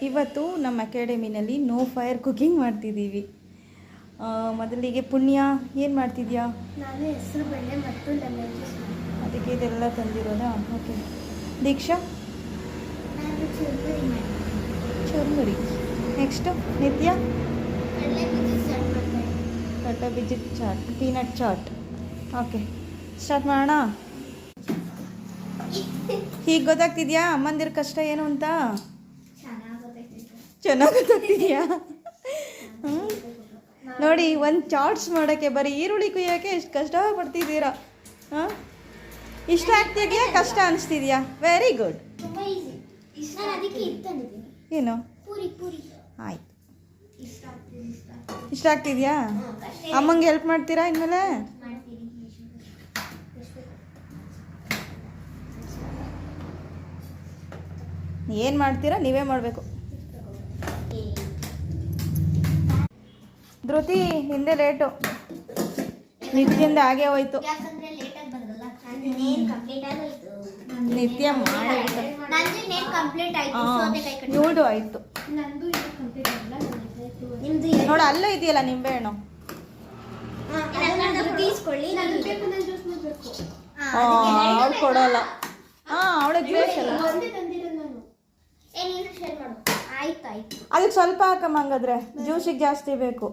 ಇವತ್ತು ನಮ್ಮ ಅಕಾಡೆಮಿನಲ್ಲಿ no fire cooking ಮಾಡ್ತಿದ್ದೀವಿ. ಮೊದಲಿಗೆ ಪುಣ್ಯ ಏನು ಮಾಡ್ತಿದ್ಯಾ? ನಾನು ಹೆಸರು ಬೇಳೆ ಮತ್ತು ಲೆಮನ್ ಜ್ಯೂಸ್. ಅದಕ್ಕೆ ಇದೆಲ್ಲ ತಂದಿರೋದಾ? ಓಕೆ. ದೀಕ್ಷಾ? ನಾನು ಚುರುಮುರಿ. ನೆಕ್ಸ್ಟು ನಿತ್ಯ? ಕಡಲೆ ಬೀಜದ ಚಾಟ್ ಮಾಡ್ತೀನಿ. ಕಡಲೆ ಬೀಜದ chaat, peanut chaat. Okay, start ಮಾಡೋಣ. ಹೀಗೆ ಗೊತ್ತಾಗ್ತಿದ್ಯಾ ಅಮ್ಮಂದಿರ ಕಷ್ಟ ಏನು ಅಂತ? ಚೆನ್ನಾಗಿ ಗೊತ್ತಾಗ್ತಿದ್ಯಾ? ನೋಡಿ, ಒಂದು ಚಾಟ್ಸ್ ಮಾಡೋಕ್ಕೆ ಬರೀ ಈರುಳ್ಳಿ ಕುಯ್ಯೋಕ್ಕೆ ಎಷ್ಟು ಕಷ್ಟಪಡ್ತಿದ್ದೀರಾ. ಹಾಂ, ಇಷ್ಟ ಆಗ್ತಿದೆಯಾ ಕಷ್ಟ ಅನಿಸ್ತಿದ್ಯಾ? Very good. ಏನು ಆಯ್ತು, ಇಷ್ಟ ಆಗ್ತಿದ್ಯಾ? ಅಮ್ಮಂಗೆ ಹೆಲ್ಪ್ ಮಾಡ್ತೀರಾ ಇನ್ಮೇಲೆ? ಏನು ಮಾಡ್ತೀರಾ ನೀವೇ ಮಾಡಬೇಕು. ಧೃತಿ ಹಿಂದೆ ಲೇಟು, ನಿತ್ಯದಿಂದ ಹಾಗೆ ಹೋಯ್ತು. ನಿತ್ಯ ಇವಳು ಆಯ್ತು. ನೋಡ ಅಲ್ಲೂ ಇದೆಯಲ್ಲ ನಿಂಬೆಹಣ್ಣು. ಅವಳು ಕೊಡಲ್ಲ. ಅವಳಿಗೆ ಬೇಕಲ್ಲ, ಅದಕ್ಕೆ ಸ್ವಲ್ಪ ಹಾಕಮ್ಮ. ಹಂಗಾದ್ರೆ ಜ್ಯೂಸಿಗೆ ಜಾಸ್ತಿ ಬೇಕು.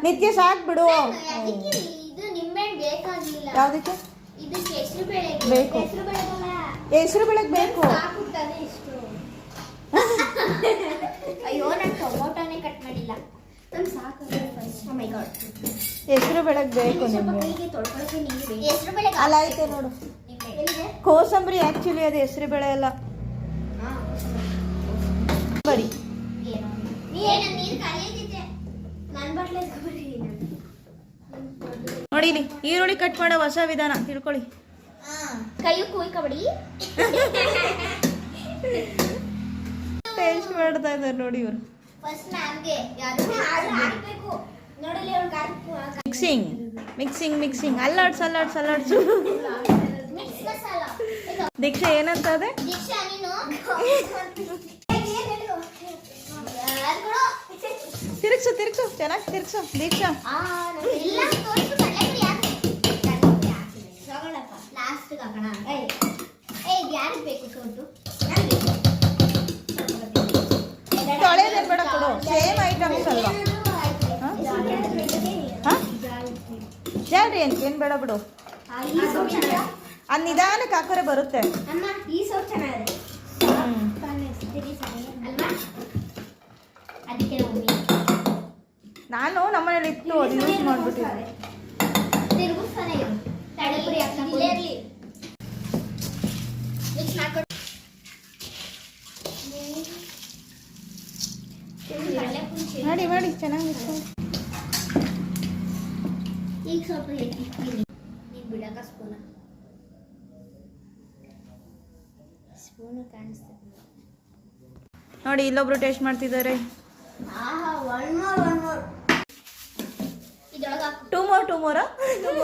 ನಿತ್ಯ ಸಾಕ್ಬಿಡು. ಯಾವುದಕ್ಕೆ ಬೇಕು? ಹೆಸರು ಬೆಳೆಗೆ ಬೇಕು. ಅಯ್ಯೋ, ನಾನು ಟೊಮೊಟೊನೇ ಕಟ್ ಮಾಡಿಲ್ಲ. ಹೆಸರು ಬೆಳೆಗೆ ಬೇಕು ನಿಮ್ಗೆ. ಅಲ್ಲ ಐತೆ ನೋಡು, ಕೋಸಂಬರಿ. ಆ್ಯಕ್ಚುಲಿ ಅದು ಹೆಸರು ಬೆಳೆ ಅಲ್ಲ. ಬರೀ ನೋಡಿ, ಈರುಳ್ಳಿ ಕಟ್ ಮಾಡೋ ಹೊಸ ವಿಧಾನ ತಿಳ್ಕೊಳ್ಳಿ. ಟೇಸ್ಟ್ ಮಾಡ್ತಾ ಇದ್ದಾರೆ ನೋಡಿ ಇವರು. Mixing mixing mixing. ಅಲ್ಲಾಡ್ಸು ಅಲ್ಲಾಡ್ಸು ಅಲ್ಲಾಡ್ಸು. ದೀಕ್ಷಾ ಏನಂತ ಅದೇ? ತಿರುಗ್ಸು ತಿರುಗ್ಸು, ಚೆನ್ನಾಗಿ ತಿರುಗ್ಸು ದೀಕ್ಷಾ. ತೊಳೆಯೋದೇ ಬೇಡ ಕೊಡು, ಸೇಮ್ ಐಟಮ್ಸ್ ಅಲ್ವಾ? ಜಾಡ್ರಿ ಅಂತ ಏನು ಬೇಡ ಬಿಡು. ಅದು ನಿಧಾನಕ್ಕೆ ಹಾಕೋರೆ ಬರುತ್ತೆ. ನಾನು ನಮ್ಮನೇಲಿ ಇತ್ತು, ಅದು ಯೂಸ್ ಮಾಡಿಬಿಟ್ಟಿದ್ದೆ. ಮಾಡಿ ಮಾಡಿ ಚೆನ್ನಾಗಿ ಮಿಕ್ಸ್ ಮಾಡಿ. ಈಗ ಸ್ವಲ್ಪ ನೀನು ಬಿಡಕ ಸ್ಪೂನು ಕಾಣಿಸ್ತದೆ ನೋಡಿ, ಇಲ್ಲೊಬ್ರು ಟೇಸ್ಟ್ ಮಾಡ್ತಿದ್ದಾರೆ. ಇದೊಳಗ ಟೂ ಮೋರಾ